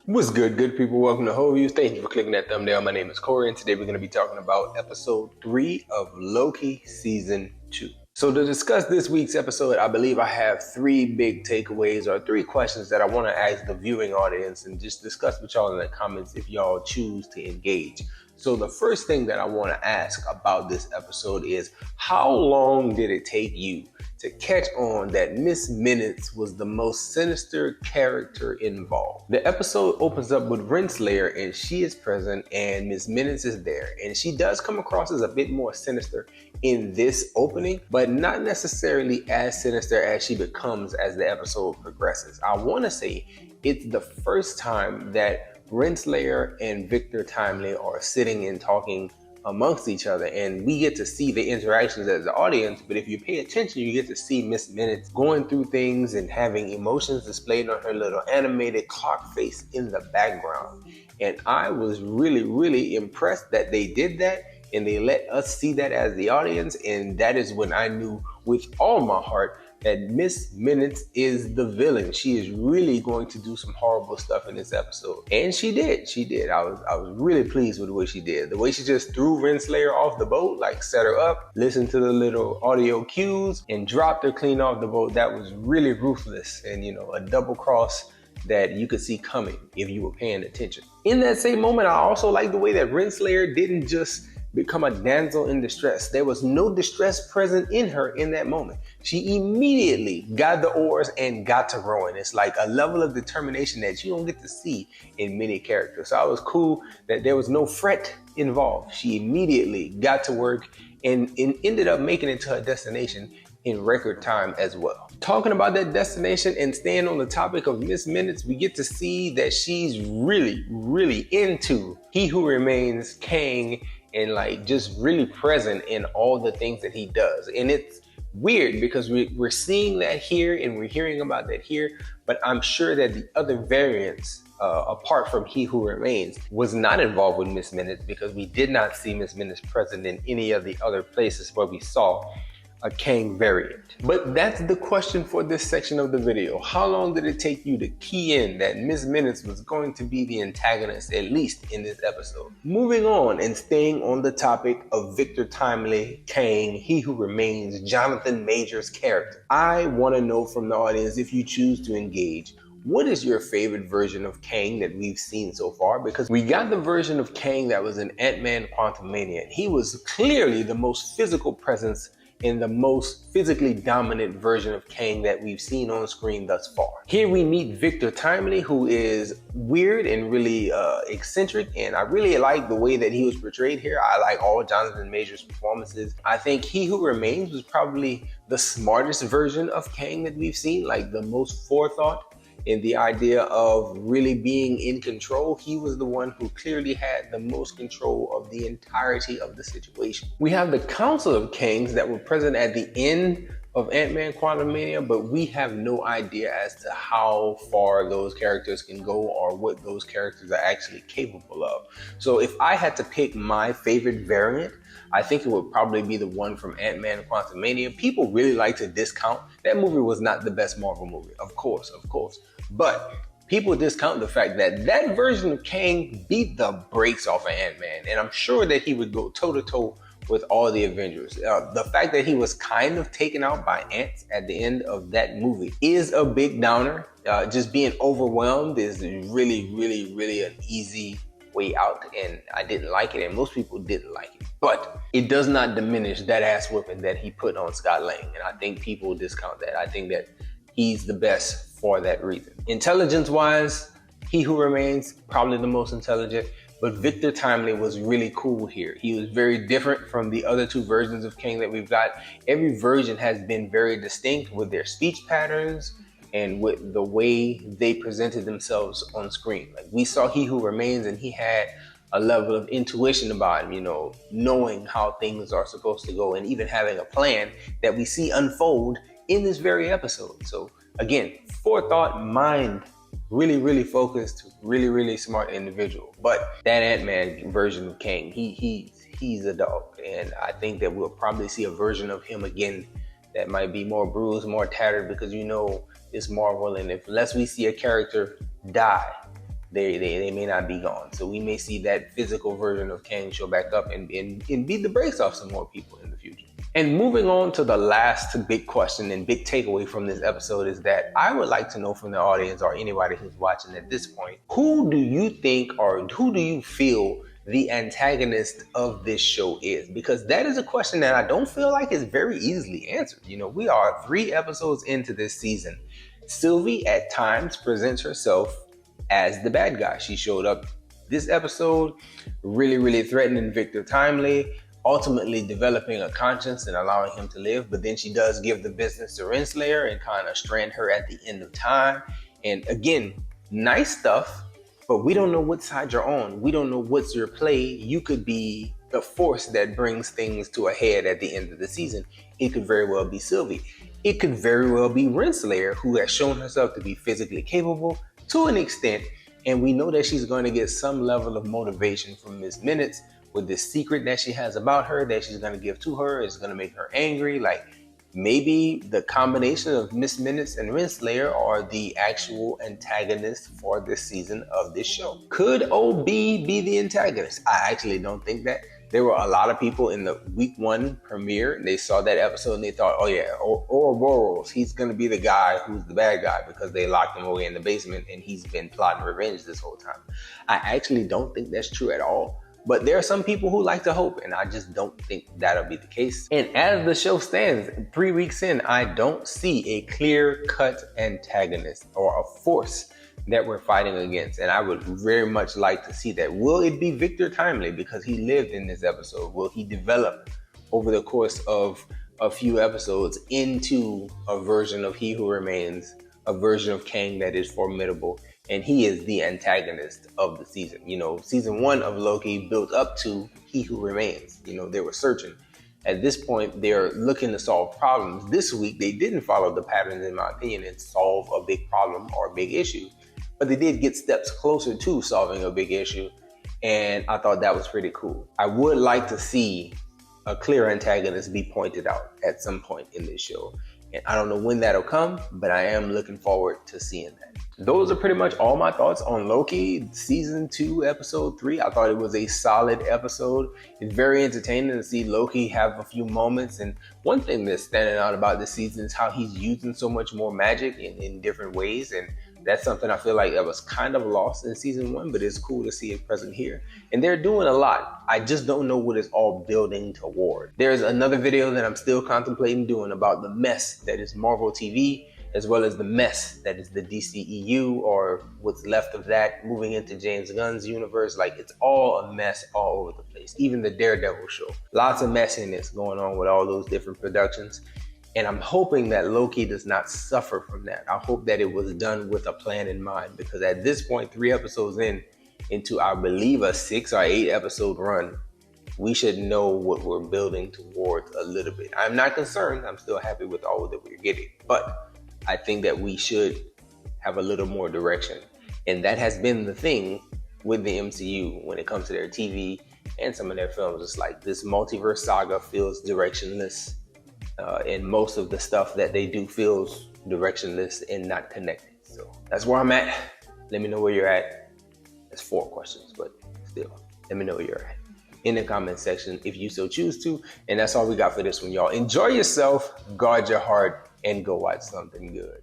What's good people? Welcome to Whole Views. Thank you for clicking that thumbnail. My name is Corey, and today we're going to be talking about episode 3 of Loki season 2. So to discuss this week's episode, I believe I have 3 big takeaways or 3 questions that I want to ask the viewing audience and just discuss with y'all in the comments if y'all choose to engage. So the first thing that I want to ask about this episode is, how long did it take you to catch on that Miss Minutes was the most sinister character involved? The episode opens up with Renslayer, and she is present and Miss Minutes is there, and she does come across as a bit more sinister in this opening, but not necessarily as sinister as she becomes as the episode progresses. I want to say it's the first time that Renslayer and Victor Timely are sitting and talking amongst each other, and we get to see the interactions as the audience. But if you pay attention, you get to see Miss Minutes going through things and having emotions displayed on her little animated clock face in the background. And I was really impressed that they did that and they let us see that as the audience. And that is when I knew with all my heart that Miss Minutes is the villain. She is really going to do some horrible stuff in this episode. And she did. I was really pleased with the way she did. The way she just threw Renslayer off the boat, like set her up, listened to the little audio cues, and dropped her clean off the boat. That was really ruthless and, a double cross that you could see coming if you were paying attention. In that same moment, I also like the way that Renslayer didn't just become a damsel in distress. There was no distress present in her in that moment. She immediately got the oars and got to rowing. It's like a level of determination that you don't get to see in many characters. So I was cool that there was no fret involved. She immediately got to work and ended up making it to her destination in record time as well. Talking about that destination and staying on the topic of Miss Minutes, we get to see that she's really into He Who Remains, Kang, and like just really present in all the things that he does. And it's weird because we're seeing that here and we're hearing about that here, but I'm sure that the other variants, apart from He Who Remains, was not involved with Miss Minutes, because we did not see Miss Minutes present in any of the other places where we saw a Kang variant. But that's the question for this section of the video. How long did it take you to key in that Miss Minutes was going to be the antagonist, at least in this episode? Moving on and staying on the topic of Victor Timely, Kang, He Who Remains, Jonathan Major's character, I want to know from the audience, if you choose to engage, what is your favorite version of Kang that we've seen so far? Because we got the version of Kang that was in Ant-Man Quantumania. He was clearly the most physical presence in the most physically dominant version of Kang that we've seen on screen thus far. Here we meet Victor Timely, who is weird and really eccentric, and I really like the way that he was portrayed here. I like all Jonathan Major's performances. I think He Who Remains was probably the smartest version of Kang that we've seen, like the most forethought in the idea of really being in control. He was the one who clearly had the most control of the entirety of the situation. We have the Council of Kangs that were present at the end of Ant-Man Quantumania, but we have no idea as to how far those characters can go or what those characters are actually capable of. So if I had to pick my favorite variant, I think it would probably be the one from Ant-Man Quantumania. People really like to discount. That movie was not the best Marvel movie, of course. But people discount the fact that that version of Kang beat the brakes off of Ant-Man. And I'm sure that he would go toe-to-toe with all the Avengers. The fact that he was kind of taken out by ants at the end of that movie is a big downer. Just being overwhelmed is really an easy way out, and I didn't like it, and most people didn't like it. But it does not diminish that ass whooping that he put on Scott Lang, and I think people discount that. I think that he's the best for that reason. Intelligence-wise, He Who Remains, probably the most intelligent, but Victor Timely was really cool here. He was very different from the other 2 versions of Kang that we've got. Every version has been very distinct with their speech patterns and with the way they presented themselves on screen. Like, we saw He Who Remains, and he had a level of intuition about him, knowing how things are supposed to go and even having a plan that we see unfold in this very episode. So again, forethought, mind, really focused, really smart individual. But that Ant-Man version of Kang, he's a dog, and I think that we'll probably see a version of him again that might be more bruised, more tattered, because it's Marvel, and unless we see a character die, they may not be gone. So we may see that physical version of Kang show back up and beat the brakes off some more people in the future. And moving on to the last big question and big takeaway from this episode is that I would like to know from the audience or anybody who's watching at this point, who do you think or who do you feel the antagonist of this show is? Because that is a question that I don't feel like is very easily answered. You know, we are 3 episodes into this season. Sylvie at times presents herself as the bad guy. She showed up this episode really threatening Victor Timely, ultimately developing a conscience and allowing him to live. But then she does give the business to Renslayer and kind of strand her at the end of time. And again, nice stuff, but we don't know what side you're on. We don't know what's your play. You could be the force that brings things to a head at the end of the season. It could very well be Sylvie. It could very well be Renslayer, who has shown herself to be physically capable to an extent, and we know that she's going to get some level of motivation from Miss Minutes with this secret that she has about her that she's going to give to her. Is going to make her angry. Like, maybe the combination of Miss Minutes and Renslayer are the actual antagonist for this season of this show. Could OB be the antagonist? I actually don't think that. There were a lot of people in the week 1 premiere. They saw that episode and they thought, oh yeah, Ouroboros, he's going to be the guy who's the bad guy because they locked him away in the basement and he's been plotting revenge this whole time. I actually don't think that's true at all. But there are some people who like to hope, and I just don't think that'll be the case. And as the show stands, 3 weeks in, I don't see a clear-cut antagonist or a force that we're fighting against. And I would very much like to see that. Will it be Victor Timely because he lived in this episode? Will he develop over the course of a few episodes into a version of He Who Remains, a version of Kang that is formidable? And he is the antagonist of the season. You know, season 1 of Loki built up to He Who Remains. You know, they were searching. At this point, they're looking to solve problems. This week, they didn't follow the patterns, in my opinion, and solve a big problem or a big issue. But they did get steps closer to solving a big issue. And I thought that was pretty cool. I would like to see a clear antagonist be pointed out at some point in this show. And I don't know when that'll come, but I am looking forward to seeing that. Those are pretty much all my thoughts on Loki season 2, episode 3. I thought it was a solid episode. It's very entertaining to see Loki have a few moments. And one thing that's standing out about this season is how he's using so much more magic in different ways. And that's something I feel like that was kind of lost in season 1, but it's cool to see it present here. And they're doing a lot. I just don't know what it's all building toward. There's another video that I'm still contemplating doing about the mess that is Marvel TV, as well as the mess that is the DCEU, or what's left of that moving into James Gunn's universe. Like, it's all a mess all over the place. Even the Daredevil show. Lots of messiness going on with all those different productions. And I'm hoping that Loki does not suffer from that. I hope that it was done with a plan in mind, because at this point, 3 episodes into, I believe, a 6 or 8 episode run, we should know what we're building towards a little bit. I'm not concerned. I'm still happy with all that we're getting. But I think that we should have a little more direction. And that has been the thing with the MCU when it comes to their TV and some of their films. It's like this multiverse saga feels directionless. And most of the stuff that they do feels directionless and not connected. So that's where I'm at. Let me know where you're at. That's 4 questions, but still, let me know where you're at in the comment section if you so choose to. And that's all we got for this one, y'all. Enjoy yourself, guard your heart, and go watch something good.